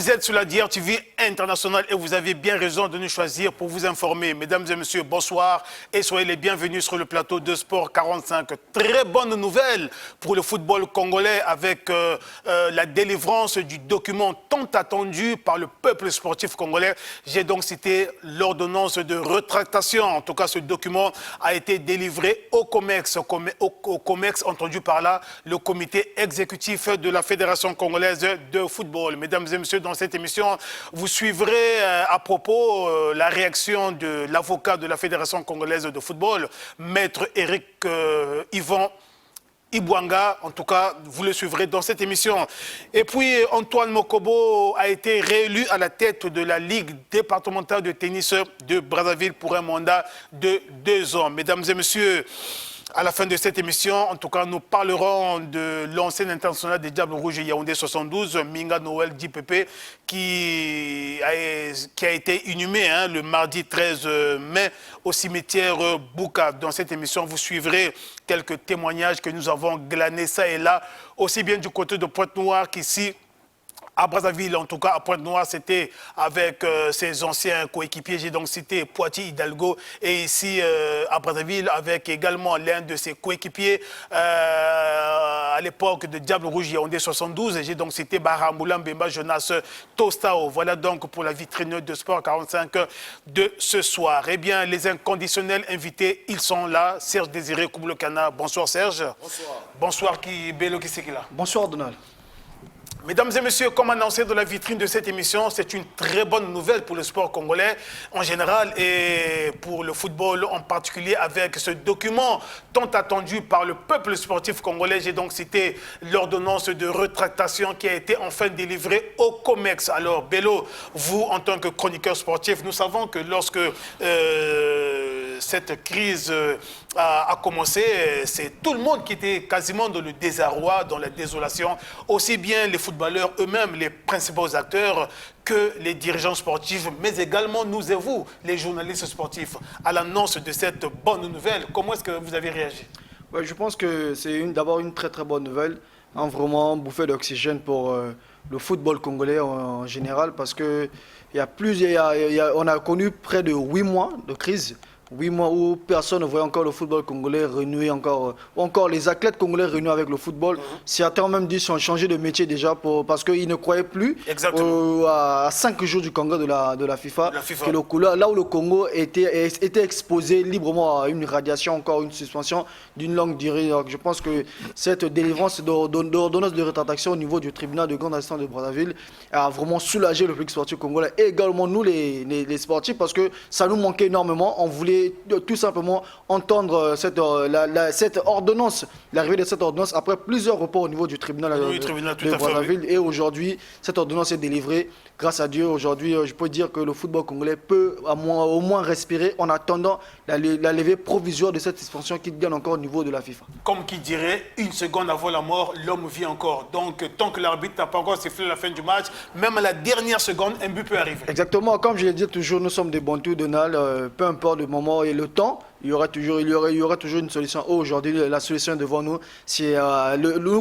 Vous êtes sur la DRTV internationale et vous avez bien raison de nous choisir pour vous informer. Mesdames et messieurs, bonsoir et soyez les bienvenus sur le plateau de Sport 45. Très bonne nouvelle pour le football congolais avec la délivrance du document tant attendu par le peuple sportif congolais. J'ai donc cité l'ordonnance de rétractation. En tout cas, ce document a été délivré au COMEX, entendu par là le comité exécutif de la Fédération congolaise de football. Mesdames et messieurs, dans cette émission, vous suivrez à propos la réaction de l'avocat de la Fédération congolaise de football, maître Eric Yvan Ibwanga. En tout cas, vous le suivrez dans cette émission. Et puis, Antoine Mokobo a été réélu à la tête de la Ligue départementale de tennis de Brazzaville pour un mandat de 2 ans. Mesdames et messieurs, à la fin de cette émission, en tout cas, nous parlerons de l'ancienne internationale des Diables Rouges Yaoundé 72, Minga Noël Dipépé, qui a été inhumé le mardi 13 mai au cimetière Bouka. Dans cette émission, vous suivrez quelques témoignages que nous avons glanés ça et là, aussi bien du côté de Pointe-Noire qu'ici, à Brazzaville. En tout cas, à Pointe-Noire, c'était avec ses anciens coéquipiers. J'ai donc cité Poitiers Hidalgo. Et ici, à Brazzaville, avec également l'un de ses coéquipiers à l'époque de Diable Rouge Yaoundé 72. J'ai donc cité Baramoula Mbemba Jonas Tostao. Voilà donc pour la vitrine de Sport 45 de ce soir. Eh bien, les inconditionnels invités, ils sont là. Serge Désiré Kouboulokana. Bonsoir Serge. Bonsoir. Bonsoir Bello Kisekila. Bonsoir Donald. Mesdames et messieurs, comme annoncé dans la vitrine de cette émission, c'est une très bonne nouvelle pour le sport congolais en général et pour le football en particulier avec ce document tant attendu par le peuple sportif congolais. J'ai donc cité l'ordonnance de rétractation qui a été enfin délivrée au COMEX. Alors Bello, vous en tant que chroniqueur sportif, nous savons que lorsque cette crise a commencé, c'est tout le monde qui était quasiment dans le désarroi, dans la désolation, aussi bien les footballeurs eux-mêmes, les principaux acteurs, que les dirigeants sportifs, mais également nous et vous, les journalistes sportifs, à l'annonce de cette bonne nouvelle. Comment est-ce que vous avez réagi? Ouais, je pense que c'est d'abord une très très bonne nouvelle, vraiment bouffée d'oxygène pour le football congolais en général, parce que on a connu près de 8 mois de crise. 8 mois où personne ne voyait encore le football congolais renouer encore les athlètes congolais renouer avec le football. Certains ont même dit qu'ils ont changé de métier déjà parce qu'ils ne croyaient plus à 5 jours du congrès de la FIFA. Que là où le Congo était exposé librement à une radiation, encore une suspension d'une longue durée. Donc je pense que cette délivrance d'ordonnance de rétractation au niveau du tribunal de grande instance de Brazzaville a vraiment soulagé le public sportif congolais et également nous les sportifs, parce que ça nous manquait énormément. On voulait tout simplement entendre cette ordonnance, l'arrivée de cette ordonnance après plusieurs reports au niveau du tribunal de Brazzaville. Et aujourd'hui, cette ordonnance est délivrée. Grâce à Dieu, aujourd'hui, je peux dire que le football congolais peut au moins respirer en attendant la levée provisoire de cette suspension qui gagne encore au niveau de la FIFA. Comme qui dirait, une seconde avant la mort, l'homme vit encore. Donc, tant que l'arbitre n'a pas encore sifflé la fin du match, même à la dernière seconde, un but peut arriver. Exactement. Comme je l'ai dit toujours, nous sommes des bantous, Donald. Peu importe le moment et le temps, il y aura toujours une solution. Aujourd'hui, la solution est devant nous.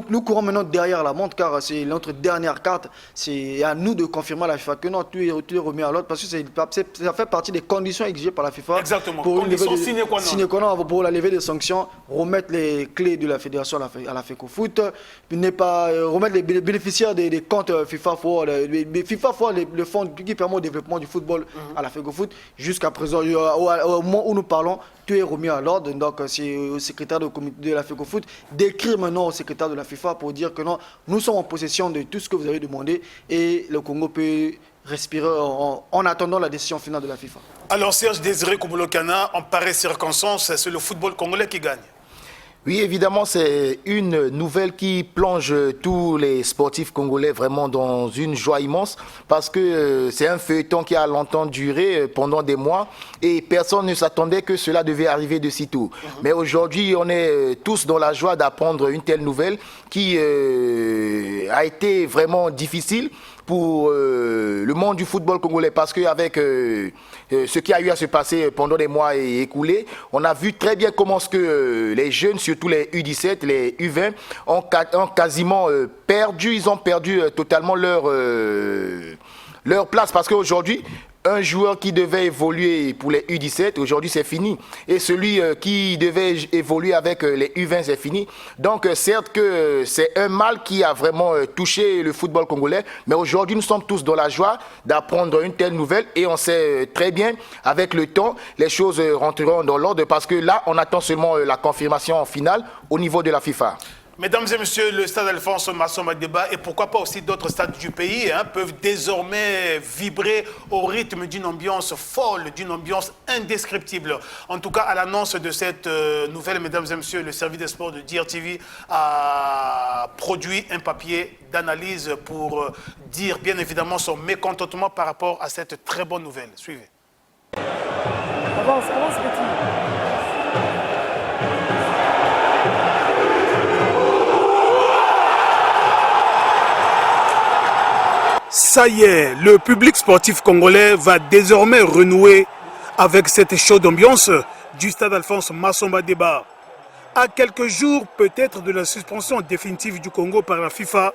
Nous courons maintenant derrière la montre, car c'est notre dernière carte. C'est à nous de confirmer à la FIFA que non, tout est remis à l'ordre, parce que ça fait partie des conditions exigées par la FIFA. Exactement. Pour sine qua non. Pour la levée des sanctions, remettre les clés de la fédération à la FECOFOOT, remettre les bénéficiaires des comptes FIFA for le fonds qui permet au développement du football à la FECOFOOT. Jusqu'à présent, au moment où nous parlons, tout est remis à l'ordre. Donc c'est au secrétaire de la FECOFOOT d'écrire maintenant au secrétaire de la FIFA pour dire que non, nous sommes en possession de tout ce que vous avez demandé et le Congo peut respirer en attendant la décision finale de la FIFA. Alors Serge Désiré Kouboulokana, en pareille circonstance, c'est le football congolais qui gagne. Oui, évidemment, c'est une nouvelle qui plonge tous les sportifs congolais vraiment dans une joie immense, parce que c'est un feuilleton qui a longtemps duré pendant des mois et personne ne s'attendait que cela devait arriver de sitôt. Mais aujourd'hui, on est tous dans la joie d'apprendre une telle nouvelle qui a été vraiment difficile pour le monde du football congolais parce qu'avec ce qui a eu à se passer pendant les mois écoulés, on a vu très bien comment ce que les jeunes, surtout les U17, les U20, ont quasiment perdu, ils ont perdu totalement leur place parce qu'aujourd'hui, un joueur qui devait évoluer pour les U17, aujourd'hui c'est fini. Et celui qui devait évoluer avec les U20, c'est fini. Donc certes que c'est un mal qui a vraiment touché le football congolais, mais aujourd'hui nous sommes tous dans la joie d'apprendre une telle nouvelle et on sait très bien, avec le temps, les choses rentreront dans l'ordre parce que là, on attend seulement la confirmation finale au niveau de la FIFA. Mesdames et messieurs, le stade Alphonse Massamba Déba et pourquoi pas aussi d'autres stades du pays peuvent désormais vibrer au rythme d'une ambiance folle, d'une ambiance indescriptible. En tout cas, à l'annonce de cette nouvelle, mesdames et messieurs, le service des sports de DRTV a produit un papier d'analyse pour dire bien évidemment son mécontentement par rapport à cette très bonne nouvelle. Suivez. Avance, petit. Ça y est, le public sportif congolais va désormais renouer avec cette chaude ambiance du stade Alphonse Massamba Déba. À quelques jours peut-être de la suspension définitive du Congo par la FIFA,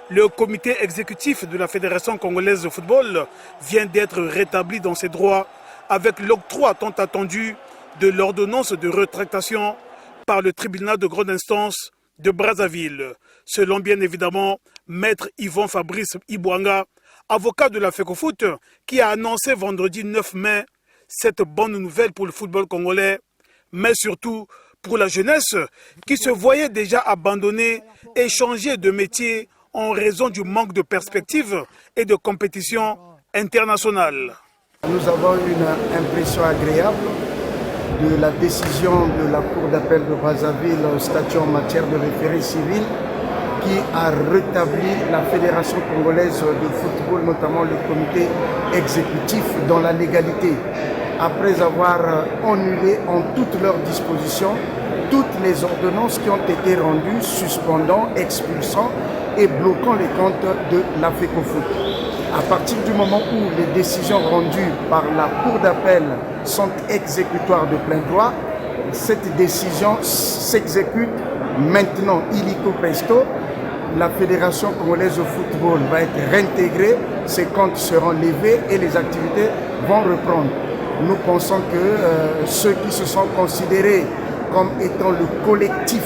le comité exécutif de la Fédération congolaise de football vient d'être rétabli dans ses droits avec l'octroi tant attendu de l'ordonnance de rétractation par le tribunal de grande instance de Brazzaville, selon bien évidemment Maître Yvon Fabrice Ibouanga, avocat de la FECOFOOT, qui a annoncé vendredi 9 mai cette bonne nouvelle pour le football congolais, mais surtout pour la jeunesse qui se voyait déjà abandonner et changer de métier en raison du manque de perspectives et de compétition internationale. Nous avons une impression agréable de la décision de la Cour d'appel de Brazzaville statut en matière de référé civil qui a rétabli la Fédération congolaise de football, notamment le comité exécutif, dans la légalité, après avoir annulé en toutes leurs dispositions toutes les ordonnances qui ont été rendues suspendant, expulsant et bloquant les comptes de la FECOFOOT. À partir du moment où les décisions rendues par la Cour d'appel sont exécutoires de plein droit, cette décision s'exécute maintenant illico presto. La Fédération congolaise de football va être réintégrée, ses comptes seront levés et les activités vont reprendre. Nous pensons que ceux qui se sont considérés comme étant le collectif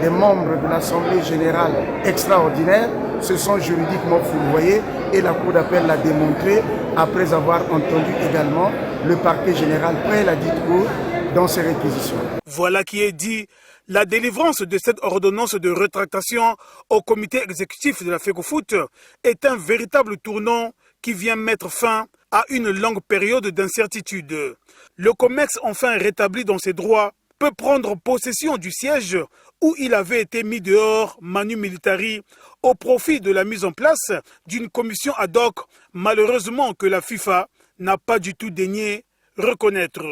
des membres de l'Assemblée générale extraordinaire se sont juridiquement fourvoyés et la Cour d'appel l'a démontré après avoir entendu également le parquet général près la dite Cour dans ses réquisitions. Voilà qui est dit. La délivrance de cette ordonnance de rétractation au comité exécutif de la FECOFOOT est un véritable tournant qui vient mettre fin à une longue période d'incertitude. Le COMEX, enfin rétabli dans ses droits, peut prendre possession du siège où il avait été mis dehors manu militari au profit de la mise en place d'une commission ad hoc, malheureusement que la FIFA n'a pas du tout daigné reconnaître.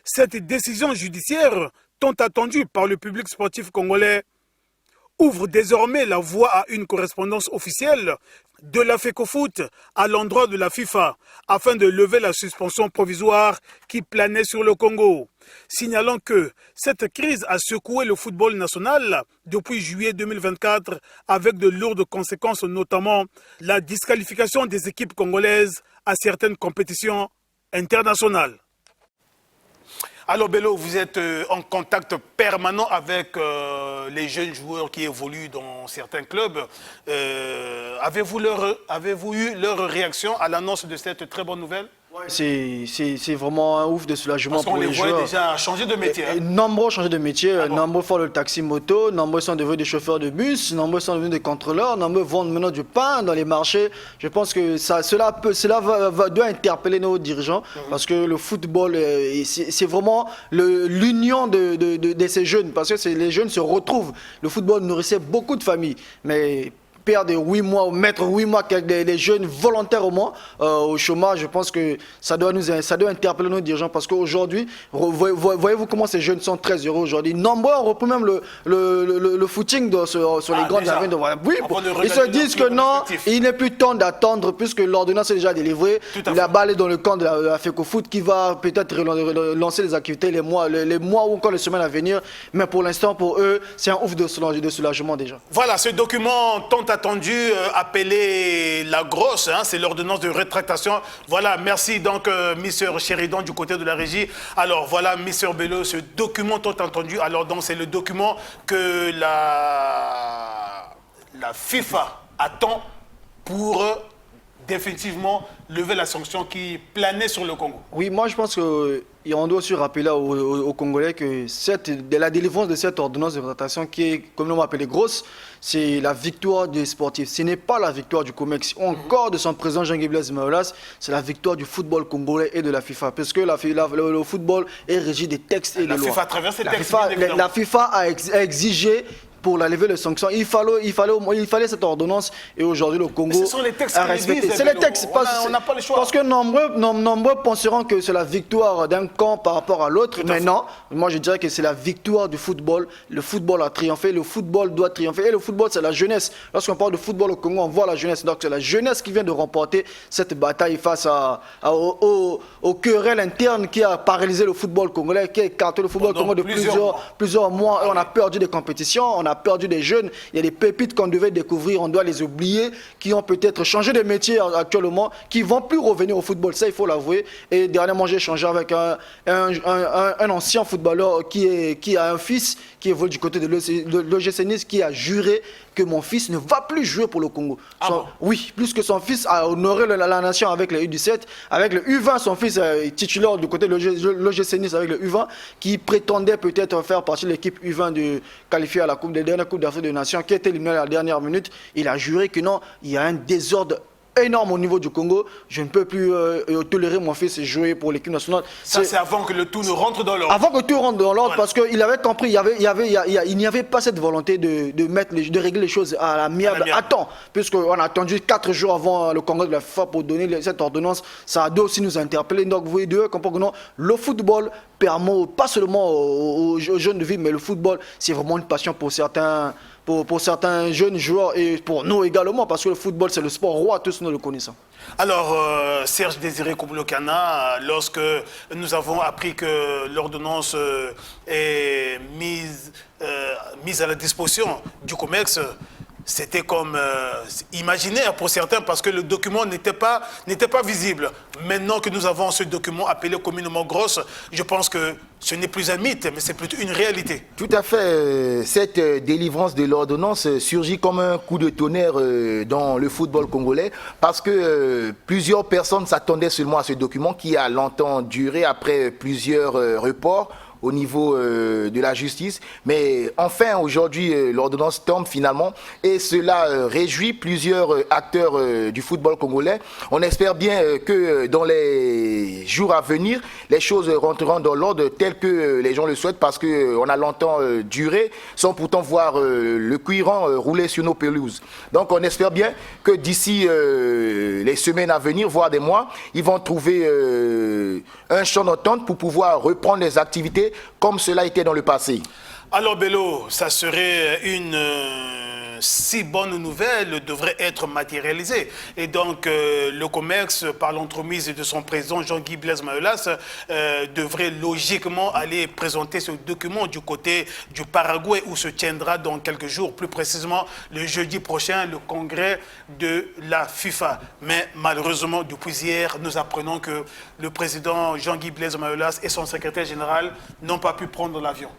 Cette décision judiciaire, tant attendue par le public sportif congolais, ouvre désormais la voie à une correspondance officielle de la FECOFOOT à l'endroit de la FIFA afin de lever la suspension provisoire qui planait sur le Congo. Signalant que cette crise a secoué le football national depuis juillet 2024 avec de lourdes conséquences, notamment la disqualification des équipes congolaises à certaines compétitions internationales. Alors Bello, vous êtes en contact permanent avec les jeunes joueurs qui évoluent dans certains clubs. Avez-vous eu leur réaction à l'annonce de cette très bonne nouvelle? Ouais, c'est vraiment un ouf de soulagement pour les joueurs. Parce qu'on les voit déjà changer de métier. Nombreux ont changé de métier, nombreux font le taxi-moto, nombreux sont devenus des chauffeurs de bus, nombreux sont devenus des contrôleurs, nombreux vendent maintenant du pain dans les marchés. Je pense que cela doit interpeller nos dirigeants parce que le football, c'est vraiment l'union de ces jeunes parce que les jeunes se retrouvent. Le football nourrissait beaucoup de familles, mais perdre 8 mois, mettre 8 mois des jeunes volontairement au chômage, je pense que ça doit interpeller nos dirigeants parce qu'aujourd'hui, voyez-vous comment ces jeunes sont très heureux aujourd'hui. Nombreux ont repris même le footing sur les grandes avenues. Oui, ils se disent que non, il n'est plus temps d'attendre puisque l'ordonnance est déjà délivrée. La balle est dans le camp de la FECOFOOT qui va peut-être lancer les activités les mois ou encore les semaines à venir. Mais pour l'instant, pour eux, c'est un ouf de soulagement déjà. Voilà, ce document tant attendu, appelé la grosse, hein, c'est l'ordonnance de rétractation. Voilà, merci donc Mr. Sheridan du côté de la régie. Alors voilà, Mr. Bello, ce document tant attendu, alors donc c'est le document que la FIFA attend pour définitivement lever la sanction qui planait sur le Congo. Oui, moi je pense qu'on doit aussi rappeler aux Congolais que la délivrance de cette ordonnance de rétractation qui est, comme on l'appelle, grosse, c'est la victoire des sportifs. Ce n'est pas la victoire du COMEX, encore de son président Jean-Guy Blaise Mayolas, c'est la victoire du football congolais et de la FIFA. Parce que le football est régi des textes et des lois. FIFA à travers ces textes, la FIFA a exigé pour la lever les sanctions. Il fallait cette ordonnance et aujourd'hui le Congo ce sont les textes a respecté. C'est les textes. On n'a pas le choix. Parce que nombreux penseront que c'est la victoire d'un camp par rapport à l'autre. Mais non, moi je dirais que c'est la victoire du football. Le football a triomphé, le football doit triompher. Et le football, c'est la jeunesse. Lorsqu'on parle de football au Congo, on voit la jeunesse. Donc c'est la jeunesse qui vient de remporter cette bataille face aux querelles internes qui a paralysé le football congolais, qui a écarté le football congolais de plusieurs mois. Et on a perdu des compétitions, on a perdu des jeunes, il y a des pépites qu'on devait découvrir, on doit les oublier, qui ont peut-être changé de métier actuellement, qui ne vont plus revenir au football, ça il faut l'avouer. Et dernièrement j'ai échangé avec un ancien footballeur qui a un fils qui évolue du côté de l'OGC Nice, qui a juré que mon fils ne va plus jouer pour le Congo. Oui, plus que son fils a honoré la nation avec le U17, avec le U20, son fils est titulaire du côté de l'OGC Nice avec le U20, qui prétendait peut-être faire partie de l'équipe U20 de qualifier à la dernière Coupe d'Afrique des Nations, qui a été éliminée à la dernière minute. Il a juré que non, il y a un désordre énorme au niveau du Congo. Je ne peux plus tolérer mon fils jouer pour l'équipe nationale. Ça, c'est avant que le tout ne rentre dans l'ordre. Avant que tout rentre dans l'ordre, voilà. Parce qu'il avait compris, il n'y avait pas cette volonté de régler les choses à l'amiable. Attends, puisqu'on a attendu 4 jours avant le congrès de la FIFA pour donner cette ordonnance, ça doit aussi nous interpeller. Donc vous voyez, comprendre que non, le football permet pas seulement aux jeunes de vivre, mais le football, c'est vraiment une passion pour certains. Pour certains jeunes joueurs et pour nous également, parce que le football, c'est le sport roi, tous nous le connaissons. Alors, Serge Désiré Kouboulokana, lorsque nous avons appris que l'ordonnance est mise à la disposition du COMEX, c'était comme imaginaire pour certains parce que le document n'était pas visible. Maintenant que nous avons ce document appelé communément grosse, je pense que ce n'est plus un mythe, mais c'est plutôt une réalité. Tout à fait. Cette délivrance de l'ordonnance surgit comme un coup de tonnerre dans le football congolais parce que plusieurs personnes s'attendaient seulement à ce document qui a longtemps duré après plusieurs reports au niveau de la justice. Mais enfin, aujourd'hui, l'ordonnance tombe finalement et cela réjouit plusieurs acteurs du football congolais. On espère bien que dans les jours à venir, les choses rentreront dans l'ordre tel que les gens le souhaitent parce qu'on a longtemps duré sans pourtant voir le cuirant rouler sur nos pelouses. Donc on espère bien que d'ici les semaines à venir, voire des mois, ils vont trouver un champ d'entente pour pouvoir reprendre les activités comme cela était dans le passé. Alors Bello, ça serait une si bonne nouvelle devrait être matérialisée. Et donc le COMEX, par l'entremise de son président Jean-Guy Blaise Mayolas, devrait logiquement aller présenter ce document du côté du Paraguay où se tiendra dans quelques jours, plus précisément le jeudi prochain, le congrès de la FIFA. Mais malheureusement, depuis hier, nous apprenons que le président Jean-Guy Blaise Mayolas et son secrétaire général n'ont pas pu prendre l'avion.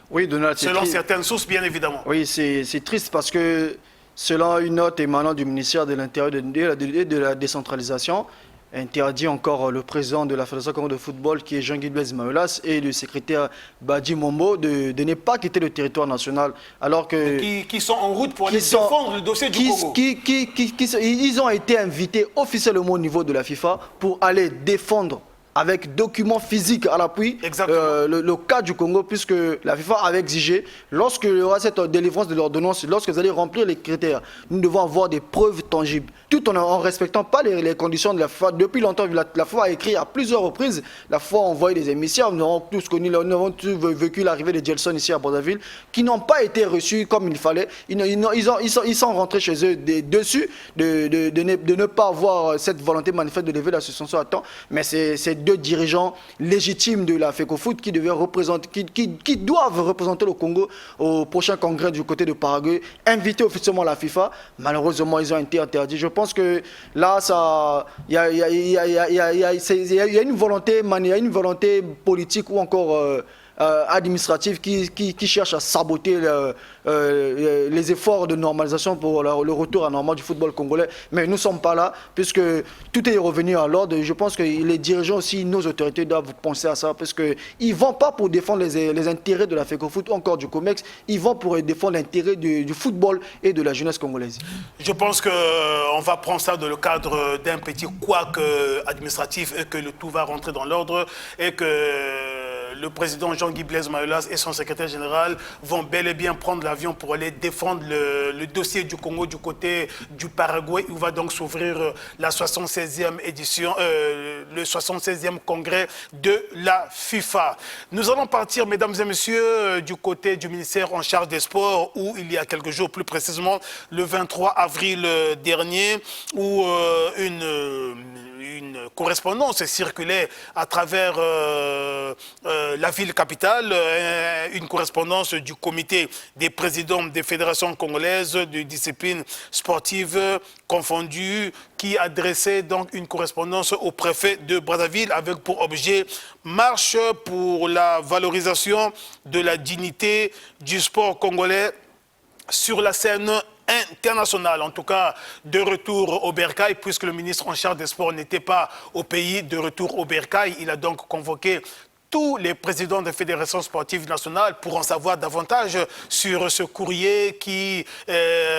Oui, Donald, selon certaines sources, bien évidemment. Oui, c'est triste parce que selon une note émanant du ministère de l'Intérieur et de la décentralisation, interdit encore le président de la Fédération congolaise de football, qui est Jean-Guy Blaise Mayolas, et le secrétaire Badi Mombo, de ne pas quitter le territoire national. Alors que qui sont en route pour aller défendre le dossier du Congo. Ils ont été invités officiellement au niveau de la FIFA pour aller défendre avec documents physiques à l'appui, le cas du Congo, puisque la FIFA avait exigé, lorsque il y aura cette délivrance de l'ordonnance, lorsque vous allez remplir les critères, nous devons avoir des preuves tangibles, tout en respectant pas les conditions de la FIFA. Depuis longtemps, la FIFA a écrit à plusieurs reprises, la FIFA a envoyé des émissaires, nous avons tous connu, nous avons tous vécu l'arrivée de Gelson ici à Brazzaville, qui n'ont pas été reçus comme il fallait. Ils sont rentrés chez eux dessus de ne pas avoir cette volonté manifeste de lever la suspension à temps. Mais c'est deux dirigeants légitimes de la FECOFOOT qui doivent représenter le Congo au prochain congrès du côté de Paraguay, inviter officiellement la FIFA. Malheureusement, ils ont été interdits. Je pense que là, il y a une volonté politique ou encore administrative qui cherche à saboter les efforts de normalisation pour le retour à normal du football congolais. Mais nous ne sommes pas là, puisque tout est revenu à l'ordre. Je pense que les dirigeants aussi, nos autorités doivent penser à ça, parce qu'ils ne vont pas pour défendre les intérêts de la FECOFOOT ou encore du COMEX, ils vont pour défendre l'intérêt du football et de la jeunesse congolaise. Je pense qu'on va prendre ça dans le cadre d'un petit couac administratif et que le tout va rentrer dans l'ordre et que le président Jean-Guy Blaise Mayolas et son secrétaire général vont bel et bien prendre l'avion pour aller défendre le dossier du Congo du côté du Paraguay, où va donc s'ouvrir la 76e édition, le 76e congrès de la FIFA. Nous allons partir, mesdames et messieurs, du côté du ministère en charge des sports, où il y a quelques jours, plus précisément le 23 avril dernier, où une correspondance circulait à travers la ville capitale, une correspondance du comité des présidents des fédérations congolaises de disciplines sportives confondues, qui adressait donc une correspondance au préfet de Brazzaville avec pour objet marche pour la valorisation de la dignité du sport congolais sur la scène international, en tout cas de retour au Bercail, puisque le ministre en charge des sports n'était pas au pays, de retour au Bercail. Il a donc convoqué tous les présidents des fédérations sportives nationales pour en savoir davantage sur ce courrier qui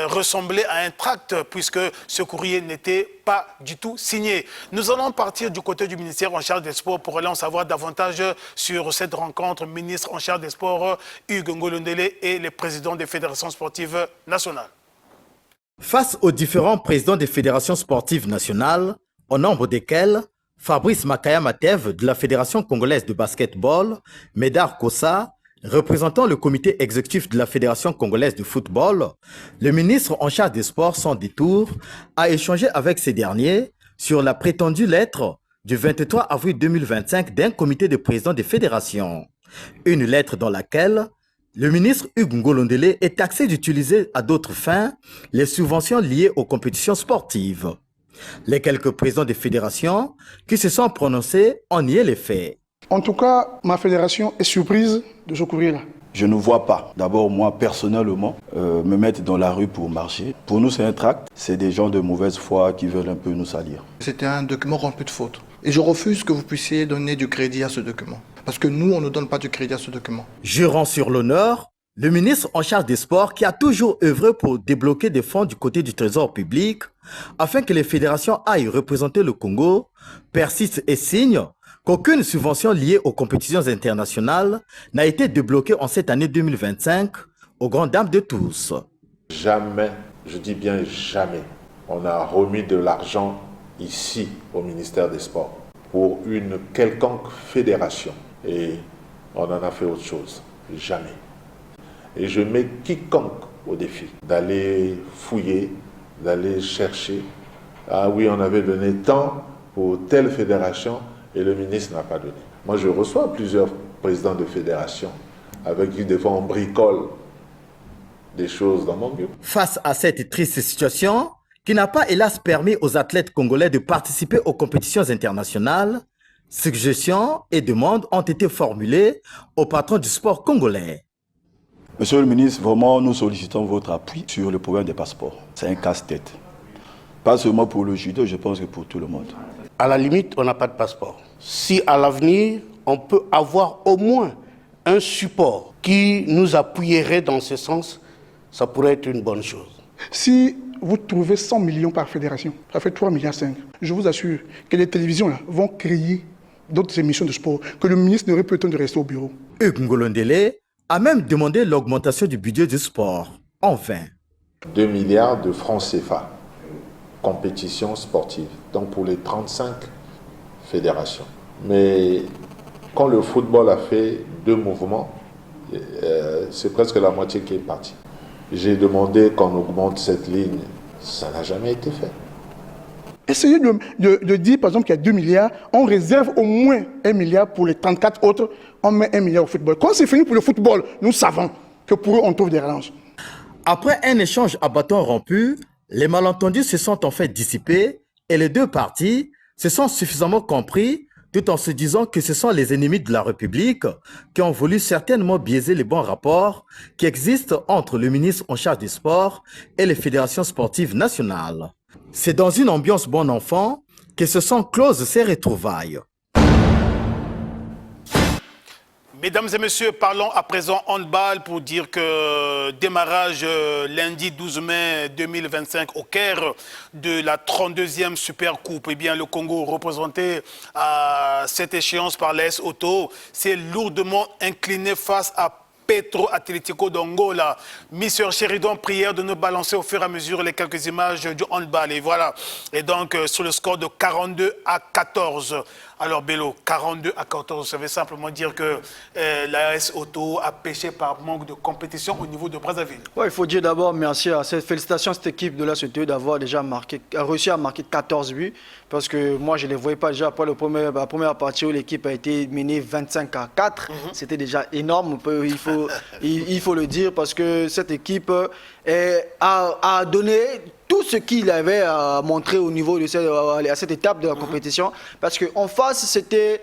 ressemblait à un tract, puisque ce courrier n'était pas du tout signé. Nous allons partir du côté du ministère en charge des sports pour aller en savoir davantage sur cette rencontre ministre en charge des sports Hugues Ngolondele et les présidents des fédérations sportives nationales. Face aux différents présidents des fédérations sportives nationales, au nombre desquels Fabrice Makaya Matev de la Fédération congolaise de basketball, Médard Kossa, représentant le comité exécutif de la Fédération congolaise de football, le ministre en charge des sports sans détour a échangé avec ces derniers sur la prétendue lettre du 23 avril 2025 d'un comité de présidents des fédérations. Une lettre dans laquelle le ministre Hugues Ngolondele est taxé d'utiliser à d'autres fins les subventions liées aux compétitions sportives. Les quelques présidents des fédérations qui se sont prononcés ont nié les faits. En tout cas, ma fédération est surprise de ce courrier-là. Je ne vois pas, d'abord moi personnellement, me mettre dans la rue pour marcher. Pour nous c'est un tract, c'est des gens de mauvaise foi qui veulent un peu nous salir. C'était un document rempli de fautes. Et je refuse que vous puissiez donner du crédit à ce document. Parce que nous, on ne donne pas du crédit à ce document. Jurant sur l'honneur, le ministre en charge des sports qui a toujours œuvré pour débloquer des fonds du côté du trésor public afin que les fédérations aillent représenter le Congo, persiste et signe qu'aucune subvention liée aux compétitions internationales n'a été débloquée en cette année 2025 aux grandes dames de tous. Jamais, je dis bien jamais, on a remis de l'argent ici au ministère des Sports pour une quelconque fédération et on en a fait autre chose. Jamais. Et je mets quiconque au défi d'aller fouiller, d'aller chercher. Ah oui, on avait donné tant pour telle fédération et le ministre n'a pas donné. Moi, je reçois plusieurs présidents de fédération avec qui des fois on bricole des choses dans mon bureau. Face à cette triste situation, qui n'a pas hélas permis aux athlètes congolais de participer aux compétitions internationales, suggestions et demandes ont été formulées au patron du sport congolais. Monsieur le ministre, vraiment nous sollicitons votre appui sur le problème des passeports. C'est un casse-tête. Pas seulement pour le judo, je pense que pour tout le monde. À la limite, on n'a pas de passeport. Si à l'avenir, on peut avoir au moins un support qui nous appuierait dans ce sens, ça pourrait être une bonne chose. Si vous trouvez 100 millions par fédération, ça fait 3,5 milliards. Je vous assure que les télévisions là, vont crier d'autres émissions de sport, que le ministre n'aurait plus le temps de rester au bureau. Hugues Ngolondele a même demandé l'augmentation du budget du sport. En vain. 2 milliards de francs CFA, compétition sportive, donc pour les 35 fédérations. Mais quand le football a fait 2 mouvements, c'est presque la moitié qui est partie. J'ai demandé qu'on augmente cette ligne, ça n'a jamais été fait. Essayez de dire, par exemple, qu'il y a 2 milliards, on réserve au moins 1 milliard pour les 34 autres, on met 1 milliard au football. Quand c'est fini pour le football, nous savons que pour eux, on trouve des relances. Après un échange à bâton rompu, les malentendus se sont en fait dissipés et les deux parties se sont suffisamment compris tout en se disant que ce sont les ennemis de la République qui ont voulu certainement biaiser les bons rapports qui existent entre le ministre en charge du sport et les fédérations sportives nationales. C'est dans une ambiance bon enfant que se sont closes ces retrouvailles. Mesdames et messieurs, parlons à présent handball pour dire que démarrage lundi 12 mai 2025 au Caire de la 32e Super Coupe. Eh bien, le Congo représenté à cette échéance par l'AS Auto s'est lourdement incliné face à Petro Atlético d'Angola. Mister Sheridan, prière de nous balancer au fur et à mesure les quelques images du handball. Et voilà. Et donc, sur le score de 42-14. Alors, Bello, 42-14, ça veut simplement dire que l'AS Auto a pêché par manque de compétition au niveau de Brazzaville. Ouais, il faut dire d'abord merci à félicitations à cette équipe de l'AS Auto d'avoir déjà réussi à marquer 14 buts. Parce que moi, je ne les voyais pas déjà après la première partie où l'équipe a été menée 25-4. C'était déjà énorme, il faut le dire, parce que cette équipe a donné tout ce qu'il avait à montrer au niveau de cette étape de la compétition. Parce qu'en face, c'était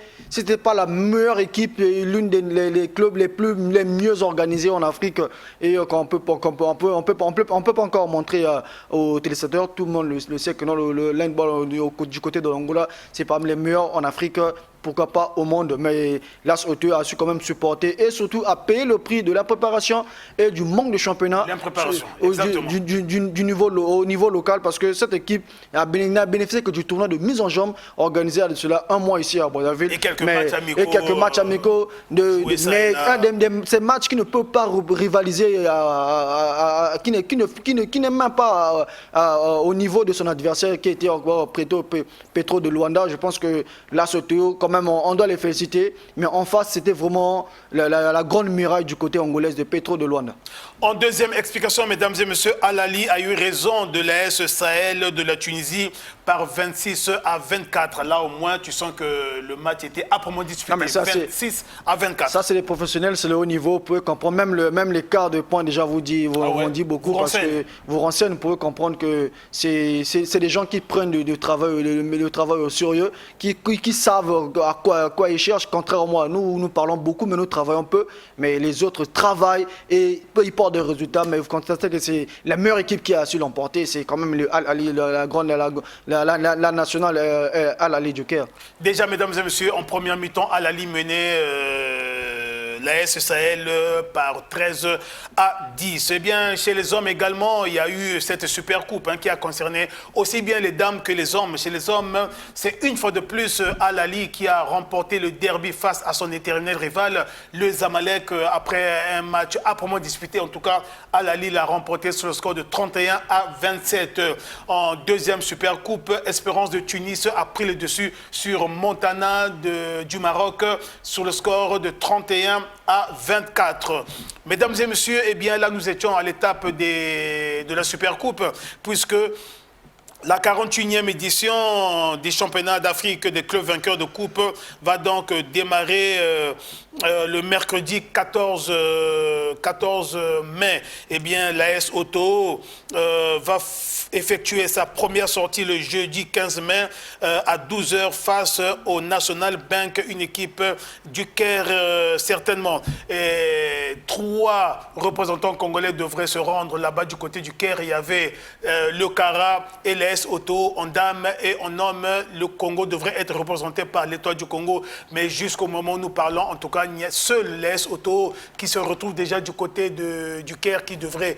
pas la meilleure équipe, l'une des clubs les mieux organisés en Afrique. Et qu'on peut pas encore montrer aux téléspectateurs. Tout le monde le sait que non, le handball du côté de l'Angola, c'est parmi les meilleurs en Afrique. Pourquoi pas au monde, mais l'AS Auto a su quand même supporter et surtout a payé le prix de la préparation et du manque de championnat au niveau local, parce que cette équipe n'a bénéficié que du tournoi de mise en jambe organisé à cela un mois ici à Brazzaville. Et quelques matchs amicaux. Mais un de ces matchs qui ne peut pas rivaliser, qui n'est même pas au niveau de son adversaire qui était encore Petro de Luanda. Je pense que l'AS Auto, quand même, on doit les féliciter, mais en face, c'était vraiment la grande muraille du côté angolais de Petro de Luanda. En deuxième explication, mesdames et messieurs, Al-Ali a eu raison de l'AS Sahel de la Tunisie par 26-24. Là, au moins, tu sens que le match était âprement disputé. 26-24. Ça, c'est les professionnels, c'est le haut niveau. Vous pouvez comprendre, même les quarts de points, déjà, vous dit beaucoup. Que vous renseignez, vous pouvez comprendre que c'est des gens qui prennent le travail au sérieux, qui savent à quoi ils cherchent. Contrairement à nous, nous parlons beaucoup, mais nous travaillons peu. Mais les autres travaillent et ils portent des résultats. Mais vous constatez que c'est la meilleure équipe qui a su l'emporter. C'est quand même le Al-Ali, la nationale Al-Ali du Caire. Déjà, mesdames et messieurs, en première mi-temps, Al-Ali menait l'AS Sahel par 13-10. Eh bien, chez les hommes également, il y a eu cette super coupe qui a concerné aussi bien les dames que les hommes. Chez les hommes, c'est une fois de plus Al-Ali qui a remporté le derby face à son éternel rival, le Zamalek, après un match âprement disputé. En tout cas, Al-Ali l'a remporté sur le score de 31-27. En deuxième super coupe, Espérance de Tunis a pris le dessus sur Montana du Maroc sur le score de 31-24. Mesdames et messieurs, eh bien là nous étions à l'étape de la Super Coupe, puisque la 41e édition des championnats d'Afrique des clubs vainqueurs de coupe va donc démarrer le mercredi 14 mai. Eh bien, l'AS Auto va effectuer sa première sortie le jeudi 15 mai à 12h face au National Bank, une équipe du Caire certainement. Et 3 représentants congolais devraient se rendre là-bas du côté du Caire. Il y avait le Cara et les l'AS Auto, en dames et en hommes, le Congo devrait être représenté par l'Étoile du Congo. Mais jusqu'au moment où nous parlons, en tout cas, il y a seul l'AS Auto qui se retrouve déjà du côté du Caire qui devrait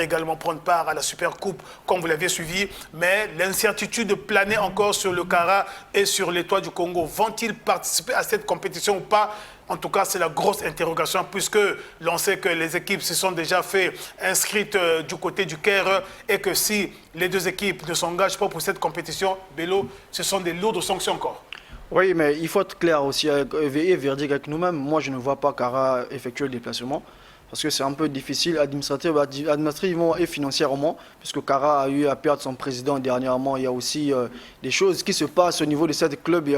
également prendre part à la Super Coupe, comme vous l'aviez suivi. Mais l'incertitude planait encore sur le Kara et sur l'Étoile du Congo. Vont-ils participer à cette compétition ou pas? En tout cas, c'est la grosse interrogation puisque l'on sait que les équipes se sont déjà fait inscrites du côté du Caire et que si les deux équipes ne s'engagent pas pour cette compétition, Bello, ce sont des lourdes sanctions encore. Oui, mais il faut être clair aussi et verdict avec nous-mêmes. Moi, je ne vois pas Kara effectuer le déplacement parce que c'est un peu difficile administrativement et financièrement, puisque Kara a eu à perdre son président dernièrement. Il y a aussi des choses qui se passent au niveau de cette club et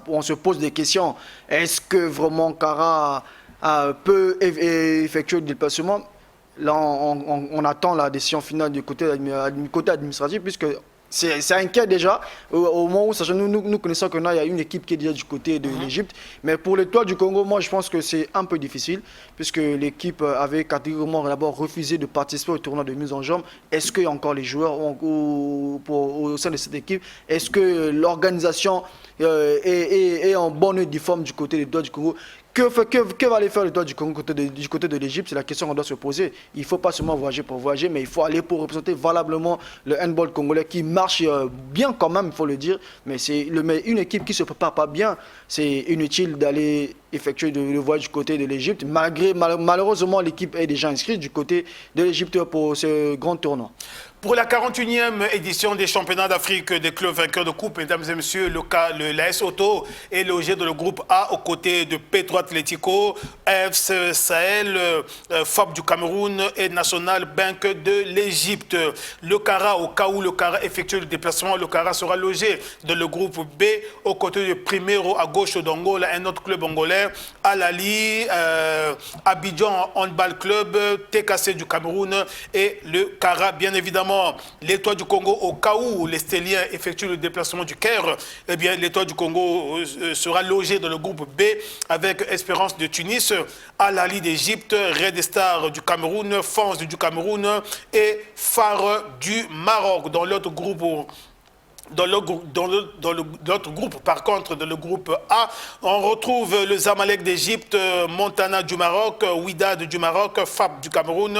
on se pose des questions. Est-ce que vraiment Kara peut effectuer le déplacement? Là, on attend la décision finale du côté administratif, puisque c'est inquiet déjà, au moment où nous connaissons qu'il y a une équipe qui est déjà du côté de l'Égypte. Mais pour l'Étoile du Congo, moi je pense que c'est un peu difficile, puisque l'équipe avait catégoriquement d'abord refusé de participer au tournoi de mise en jambe. Est-ce qu'il y a encore les joueurs au sein de cette équipe? Est-ce que l'organisation est en bonne et due forme du côté de l'Étoile du Congo? Que va aller faire l'Étoile du Congo du côté de l'Égypte? C'est la question qu'on doit se poser. Il ne faut pas seulement voyager pour voyager, mais il faut aller pour représenter valablement le handball congolais qui marche bien quand même, il faut le dire. Mais une équipe qui ne se prépare pas bien, c'est inutile d'aller effectuer le voyage du côté de l'Égypte. Malheureusement, l'équipe est déjà inscrite du côté de l'Égypte pour ce grand tournoi. Pour la 41e édition des championnats d'Afrique des clubs vainqueurs de coupe, mesdames et messieurs, l'AS Auto est logé dans le groupe A aux côtés de Petro Atlético, AFC Sahel, FAB du Cameroun et National Bank de l'Égypte. Le Kara, au cas où le Kara effectue le déplacement, le Kara sera logé dans le groupe B aux côtés de Primero à gauche d'Angola, un autre club angolais, Al Ahly, Abidjan Handball Club, TKC du Cameroun et le Kara, bien évidemment. L'Étoile du Congo, au cas où les Stéliens effectuent le déplacement du Caire, eh bien l'Étoile du Congo sera logé dans le groupe B avec Espérance de Tunis, Al Ahly d'Égypte, Red Star du Cameroun, France du Cameroun et Phare du Maroc. Dans l'autre groupe. Dans l'autre groupe, par contre, dans le groupe A, on retrouve le Zamalek d'Égypte, Montana du Maroc, Wydad du Maroc, FAB du Cameroun,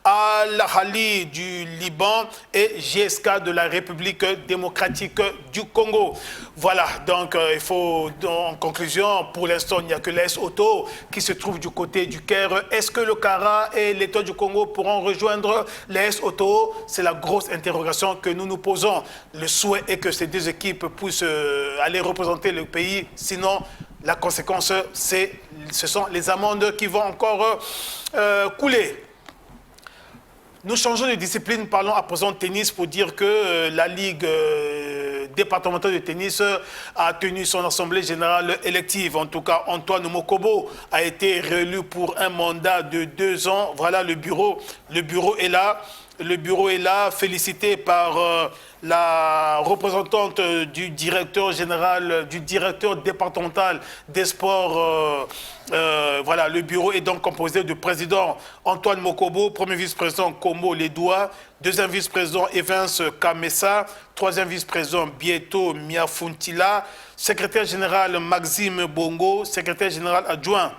Al Ahly du Liban et GSK de la République démocratique du Congo. Voilà, donc il faut, en conclusion, pour l'instant, il n'y a que l'AS Auto qui se trouve du côté du Caire. Est-ce que le Kara et l'Étoile du Congo pourront rejoindre l'AS Auto? C'est la grosse interrogation que nous nous posons. Le souhait est que ces deux équipes puissent aller représenter le pays. Sinon, la conséquence, ce sont les amendes qui vont encore couler. Nous changeons de discipline, parlons à présent de tennis pour dire que la Ligue départementale de tennis a tenu son assemblée générale élective. En tout cas, Antoine Mokobo a été réélu pour un mandat de 2 ans. Voilà le bureau. Le bureau est là. Le bureau est là, félicité par la représentante du directeur général, du directeur départemental des sports. Voilà, le bureau est donc composé du président Antoine Mokobo, premier vice-président Kombo Ledoua, deuxième vice-président Evans Kamessa, troisième vice-président Bieto Miafuntila, secrétaire général Maxime Bongo, secrétaire général adjoint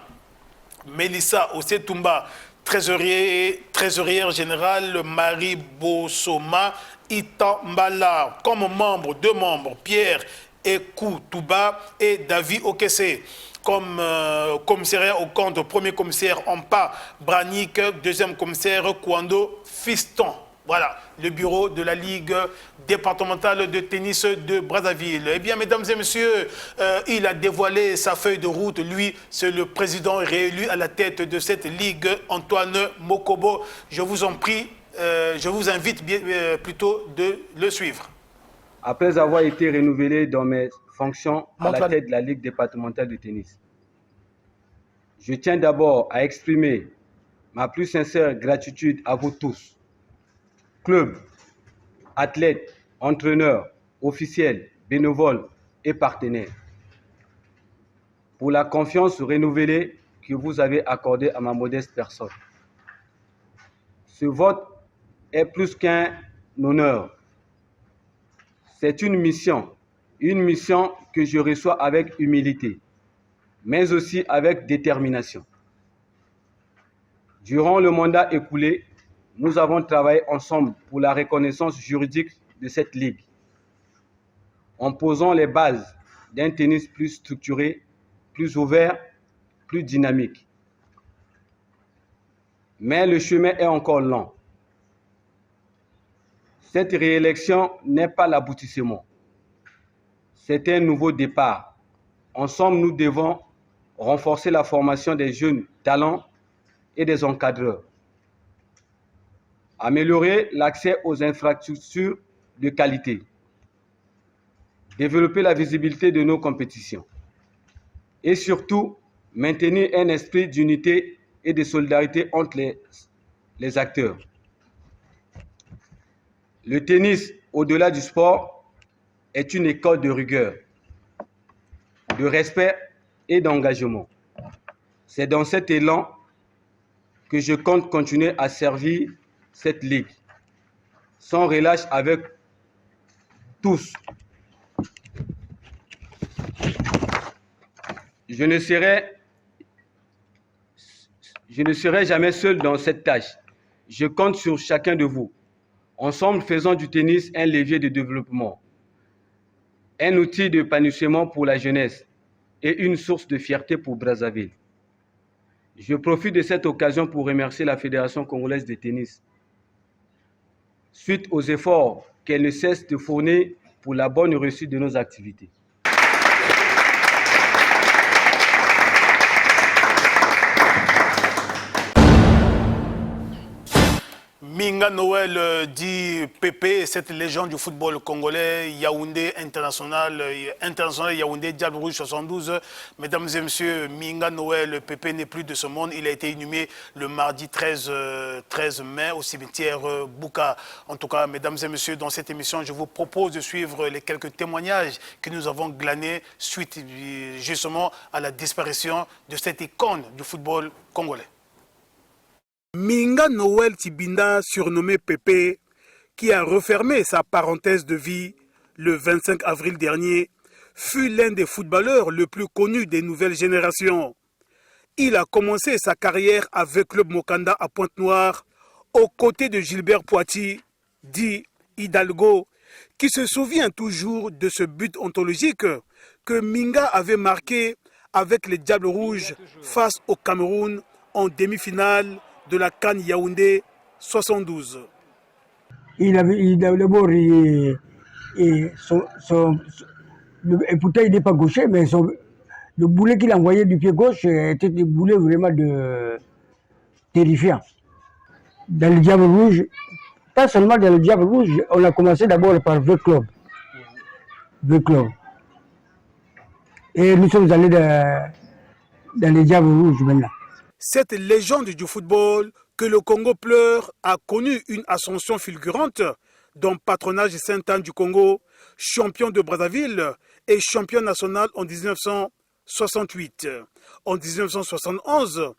Melissa Osetumba, trésorière générale Marie Bossoma Itambala. Comme membres, 2 membres, Pierre Ekou Touba et David Okese. Comme commissariat au compte, premier commissaire Ampa Branik, deuxième commissaire Kwando Fiston. Voilà, le bureau de la Ligue départementale de tennis de Brazzaville. Eh bien, mesdames et messieurs, il a dévoilé sa feuille de route. Lui, c'est le président réélu à la tête de cette Ligue, Antoine Mokobo. Je vous en prie, je vous invite plutôt de le suivre. Après avoir été renouvelé dans mes fonctions à la tête de la Ligue départementale de tennis, je tiens d'abord à exprimer ma plus sincère gratitude à vous tous, clubs, athlètes, entraîneurs, officiels, bénévoles et partenaires, pour la confiance renouvelée que vous avez accordée à ma modeste personne. Ce vote est plus qu'un honneur, c'est une mission que je reçois avec humilité, mais aussi avec détermination. Durant le mandat écoulé, nous avons travaillé ensemble pour la reconnaissance juridique de cette ligue, en posant les bases d'un tennis plus structuré, plus ouvert, plus dynamique. Mais le chemin est encore long. Cette réélection n'est pas l'aboutissement. C'est un nouveau départ. Ensemble, nous devons renforcer la formation des jeunes talents et des encadreurs, améliorer l'accès aux infrastructures de qualité, développer la visibilité de nos compétitions et surtout maintenir un esprit d'unité et de solidarité entre les acteurs. Le tennis, au-delà du sport, est une école de rigueur, de respect et d'engagement. C'est dans cet élan que je compte continuer à servir cette ligue, sans relâche avec tous. Je ne serai jamais seul dans cette tâche. Je compte sur chacun de vous. Ensemble, faisons du tennis un levier de développement, un outil d'épanouissement pour la jeunesse et une source de fierté pour Brazzaville. Je profite de cette occasion pour remercier la Fédération congolaise de tennis, suite aux efforts qu'elle ne cesse de fournir pour la bonne réussite de nos activités. Minga Noël dit Pépé, cette légende du football congolais, Yaoundé international Yaoundé, Diable Rouge 72. Mesdames et messieurs, Minga Noël Pépé n'est plus de ce monde. Il a été inhumé le mardi 13 mai au cimetière Bouka. En tout cas, mesdames et messieurs, dans cette émission, je vous propose de suivre les quelques témoignages que nous avons glanés suite justement à la disparition de cette icône du football congolais. Minga Noël Tibinda, surnommé Pépé, qui a refermé sa parenthèse de vie le 25 avril dernier, fut l'un des footballeurs le plus connus des nouvelles générations. Il a commencé sa carrière avec Club Mokanda à Pointe-Noire, aux côtés de Gilbert Poiti, dit Hidalgo, qui se souvient toujours de ce but ontologique que Minga avait marqué avec les Diables Rouges face au Cameroun en demi-finale de la CAN Yaoundé 72. D'abord, pourtant il n'est pas gaucher, mais le boulet qu'il envoyait du pied gauche était des boulets vraiment terrifiants. Dans le Diable Rouge, pas seulement dans le Diable Rouge, on a commencé d'abord par V-Club. Et nous sommes allés dans les Diables Rouges maintenant. Cette légende du football que le Congo pleure a connu une ascension fulgurante dans Patronage Sainte-Anne du Congo, champion de Brazzaville et champion national en 1968. En 1971,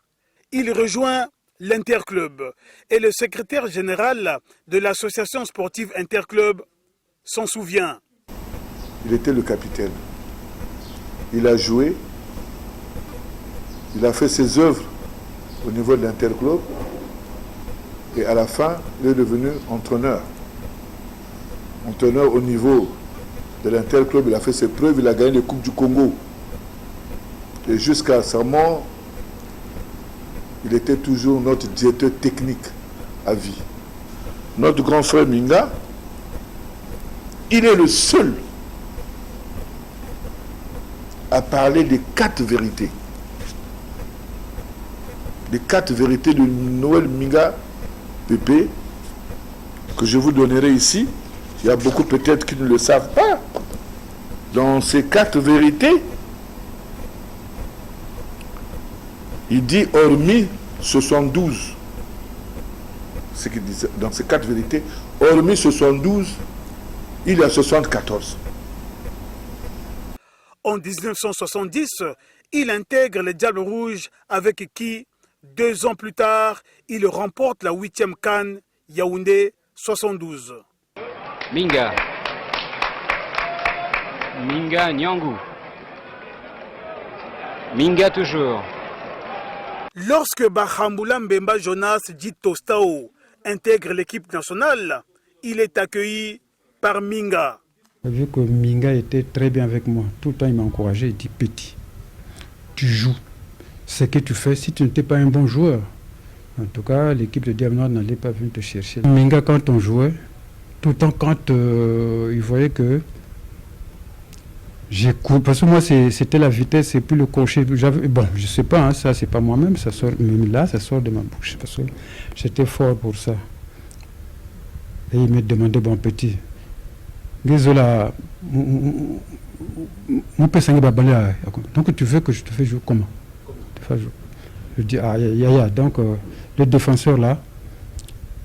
il rejoint l'Interclub et le secrétaire général de l'association sportive Interclub s'en souvient. Il était le capitaine. Il a joué, il a fait ses œuvres au niveau de l'Interclub et à la fin, il est devenu entraîneur. Entraîneur au niveau de l'Interclub, il a fait ses preuves, il a gagné les Coupes du Congo. Et jusqu'à sa mort, il était toujours notre directeur technique à vie. Notre grand frère Minga, il est le seul à parler des 4 vérités. Les 4 vérités de Noël Minga Pépé, que je vous donnerai ici. Il y a beaucoup peut-être qui ne le savent pas. Dans ces 4 vérités, il dit hormis 72. Ce qu'il disait dans ces 4 vérités, hormis 72, il y a 74. En 1970, il intègre les Diables Rouges avec qui, 2 ans plus tard, il remporte la 8e CAN Yaoundé 72. Minga, Minga Nyangu. Minga toujours. Lorsque Bahambula Mbemba Jonas dit Tostao intègre l'équipe nationale, il est accueilli par Minga. J'ai vu que Minga était très bien avec moi. Tout le temps, il m'a encouragé. Il dit, petit, tu joues. Ce que tu fais, si tu n'étais pas un bon joueur, en tout cas, l'équipe de Diable Noir n'allait pas venir te chercher. Minga, quand on jouait, tout le temps, quand il voyait que j'écoute, parce que moi, c'était la vitesse et puis le crochet. Bon, je sais pas, hein, ça, c'est pas moi-même, ça sort, même là, ça sort de ma bouche, parce que j'étais fort pour ça. Et il me demandait, bon, petit, désolé, mon père s'en est. Donc tu veux que je te fais jouer comment? Je dis, ah, donc le défenseur là,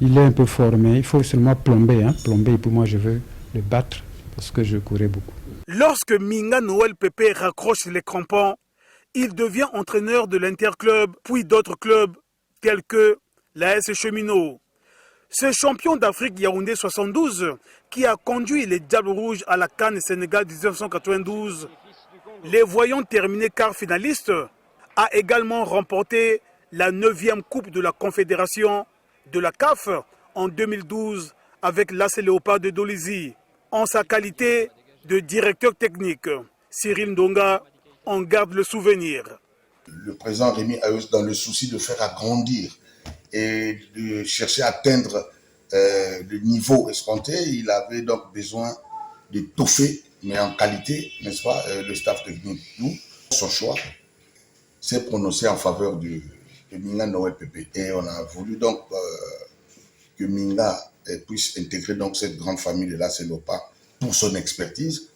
il est un peu fort, mais il faut seulement plomber. Hein, plomber, et pour moi, je veux le battre parce que je courais beaucoup. Lorsque Minga Noël Pépé raccroche les crampons, il devient entraîneur de l'Interclub, puis d'autres clubs tels que l'AS Cheminot. Ce champion d'Afrique Yaoundé 72 qui a conduit les Diables Rouges à la CAN Sénégal 1992, les voyant terminer quart finaliste, a également remporté la 9e Coupe de la Confédération de la CAF en 2012 avec l'AS Léopard de Dolisie. En sa qualité de directeur technique, Cyril Ndonga en garde le souvenir. Le président Rémi Aeus, dans le souci de faire agrandir et de chercher à atteindre le niveau escompté, il avait donc besoin de toffer, mais en qualité, n'est-ce pas, le staff technique. Nous, son choix s'est prononcé en faveur de Minga Noël Pépé. Et on a voulu donc que Minga puisse intégrer donc cette grande famille de la Célopa pour son expertise.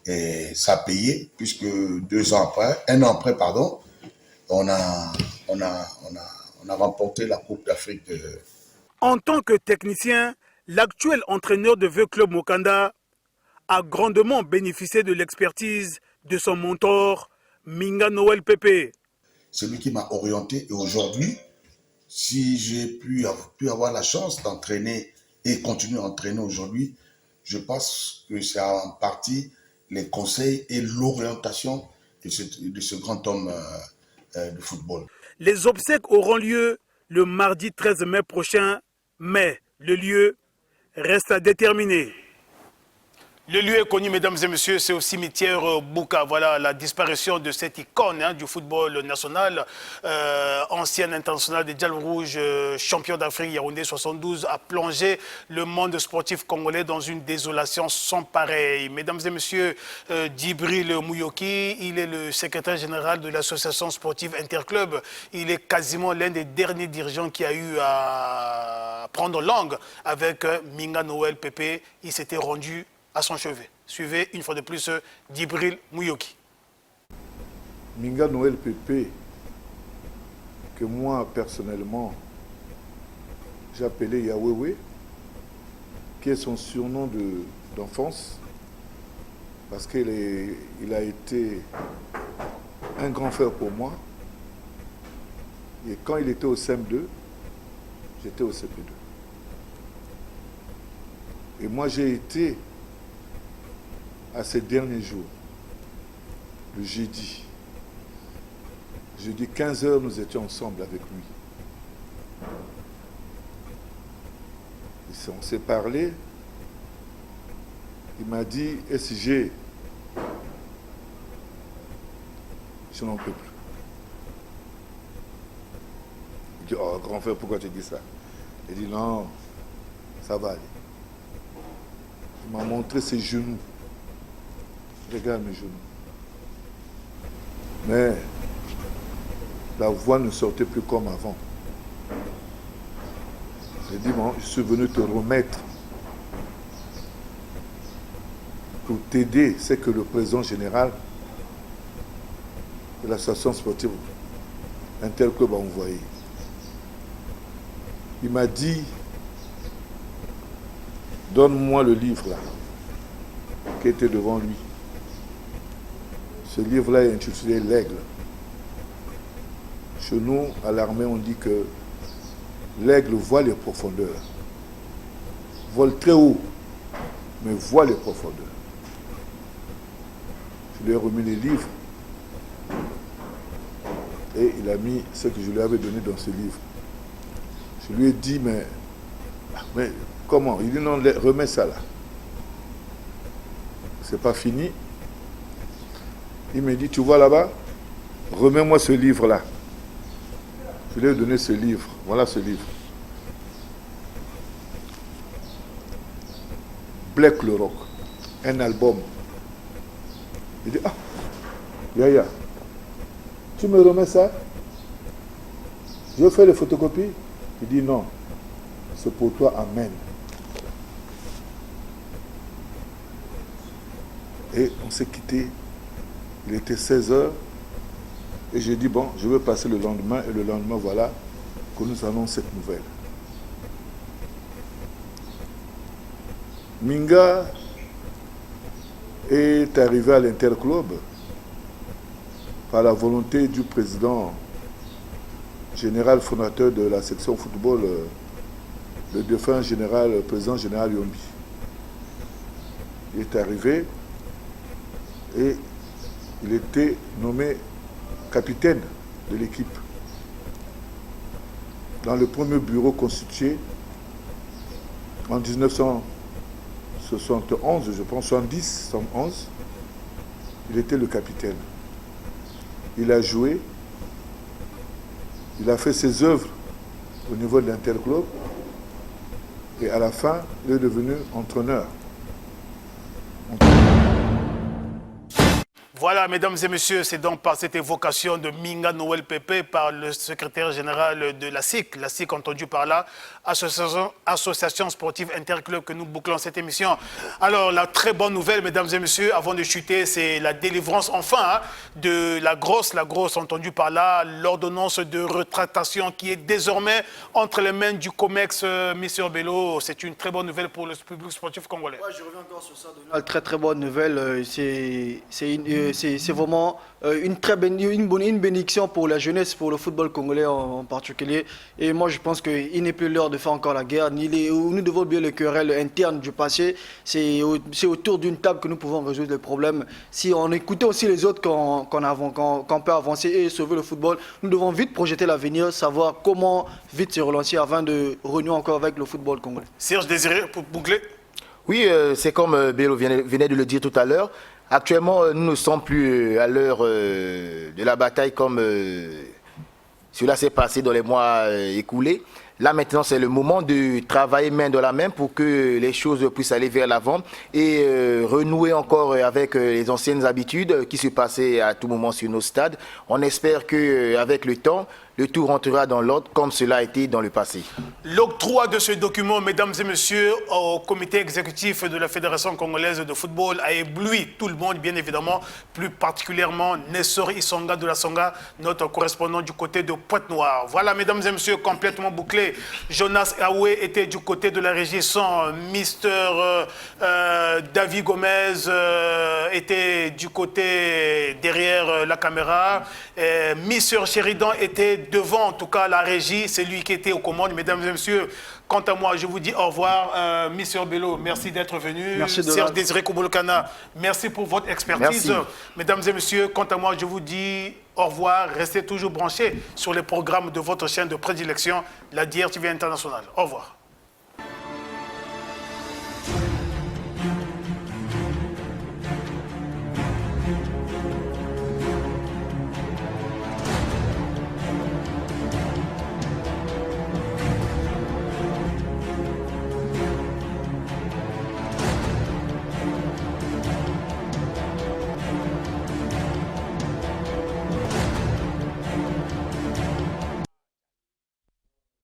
Et ça a payé, puisque un an après, on a remporté la Coupe d'Afrique. En tant que technicien, l'actuel entraîneur de Vieux Club Mokanda a grandement bénéficié de l'expertise de son mentor, Minga Noël Pépé. C'est lui qui m'a orienté et aujourd'hui, si j'ai pu avoir la chance d'entraîner et continuer à entraîner aujourd'hui, je pense que c'est en partie les conseils et l'orientation de ce grand homme de football. Les obsèques auront lieu le mardi 13 mai prochain, mais le lieu reste à déterminer. Le lieu est connu, mesdames et messieurs, c'est au cimetière Bouka. Voilà la disparition de cette icône du football national, ancienne internationale des Diables Rouges, champion d'Afrique Yaoundé 72, a plongé le monde sportif congolais dans une désolation sans pareil. Mesdames et messieurs, Djibril Mouyoki, il est le secrétaire général de l'association sportive Interclub. Il est quasiment l'un des derniers dirigeants qui a eu à prendre langue avec Minga Noël Pépé. Il s'était rendu à son chevet. Suivez une fois de plus Djibril Mouyoki. Minga Noël Pépé, que moi personnellement j'appelais Yawewe, qui est son surnom d'enfance, parce qu'il a été un grand frère pour moi. Et quand il était au CM2, j'étais au CP2. Et moi j'ai été à ces derniers jours, le jeudi 15h, nous étions ensemble avec lui. Et on s'est parlé. Il m'a dit, SG, je n'en peux plus. Il dit, oh grand frère, pourquoi tu dis ça? Il dit, non, ça va aller. Il m'a montré ses genoux. Regarde mes genoux. Mais la voix ne sortait plus comme avant. J'ai dit, bon, je suis venu te remettre pour t'aider. C'est que le président général de l'association sportive Interclub a envoyé. Il m'a dit, donne-moi le livre là, qui était devant lui. Ce livre-là est intitulé L'Aigle. Chez nous, à l'armée, on dit que l'aigle voit les profondeurs. Vole très haut, mais voit les profondeurs. Je lui ai remis les livres. Et il a mis ce que je lui avais donné dans ce livre. Je lui ai dit, mais comment? Il dit, non, remets ça là. C'est pas fini. Il me dit, tu vois là-bas, remets-moi ce livre-là. Je lui ai donné ce livre. Voilà ce livre. Black le Rock. Un album. Il dit, ah, Yaya, tu me remets ça? Je fais les photocopies? Il dit, non, c'est pour toi, amen. Et on s'est quitté. Il était 16h. Et j'ai dit, bon, je vais passer le lendemain. Et le lendemain, voilà, que nous annonçons cette nouvelle. Minga est arrivé à l'Interclub par la volonté du président général fondateur de la section football, le défunt général, le président général Yombi. Il est arrivé et il était nommé capitaine de l'équipe dans le premier bureau constitué en 1971, je pense, 70, 71. Il était le capitaine. Il a joué, il a fait ses œuvres au niveau de l'Interclub et à la fin, il est devenu entraîneur. Voilà, mesdames et messieurs, c'est donc par cette évocation de Minga Noël Pépé par le secrétaire général de la SIC entendu par là, Association sportive interclub, que nous bouclons cette émission. Alors, la très bonne nouvelle, mesdames et messieurs, avant de chuter, c'est la délivrance enfin de la grosse entendue par là, l'ordonnance de rétractation qui est désormais entre les mains du COMEX, Monsieur Bello. C'est une très bonne nouvelle pour le public sportif congolais. Ouais, je reviens encore sur ça. Très bonne nouvelle. C'est vraiment une bénédiction pour la jeunesse, pour le football congolais en particulier. Et moi, je pense qu'il n'est plus l'heure de faire encore la guerre. Nous devons oublier les querelles internes du passé. C'est autour d'une table que nous pouvons résoudre les problèmes. Si on écoutait aussi les autres qu'on peut avancer et sauver le football, nous devons vite projeter l'avenir, savoir comment vite se relancer avant de renouer encore avec le football congolais. Serge Désiré, pour boucler. Oui, c'est comme Bello venait de le dire tout à l'heure. Actuellement, nous ne sommes plus à l'heure de la bataille comme cela s'est passé dans les mois écoulés. Là, maintenant, c'est le moment de travailler main dans la main pour que les choses puissent aller vers l'avant et renouer encore avec les anciennes habitudes qui se passaient à tout moment sur nos stades. On espère qu'avec le temps, le tout rentrera dans l'ordre comme cela a été dans le passé. L'octroi de ce document, mesdames et messieurs, au comité exécutif de la Fédération congolaise de football a ébloui tout le monde, bien évidemment, plus particulièrement Nessor Isonga de la Songa, notre correspondant du côté de Pointe-Noire. Voilà, mesdames et messieurs, complètement bouclé. Jonas Aoué était du côté de la régie son, Mister David Gomez était du côté derrière la caméra, Mister Sheridan était devant, en tout cas, la régie, c'est lui qui était aux commandes. Mesdames et messieurs, quant à moi, je vous dis au revoir. Monsieur Bello, merci d'être venu. Merci de Serge Désiré Kouboulkana, merci pour votre expertise. Merci. Mesdames et messieurs, quant à moi, je vous dis au revoir. Restez toujours branchés sur les programmes de votre chaîne de prédilection, la DRTV Internationale. Au revoir.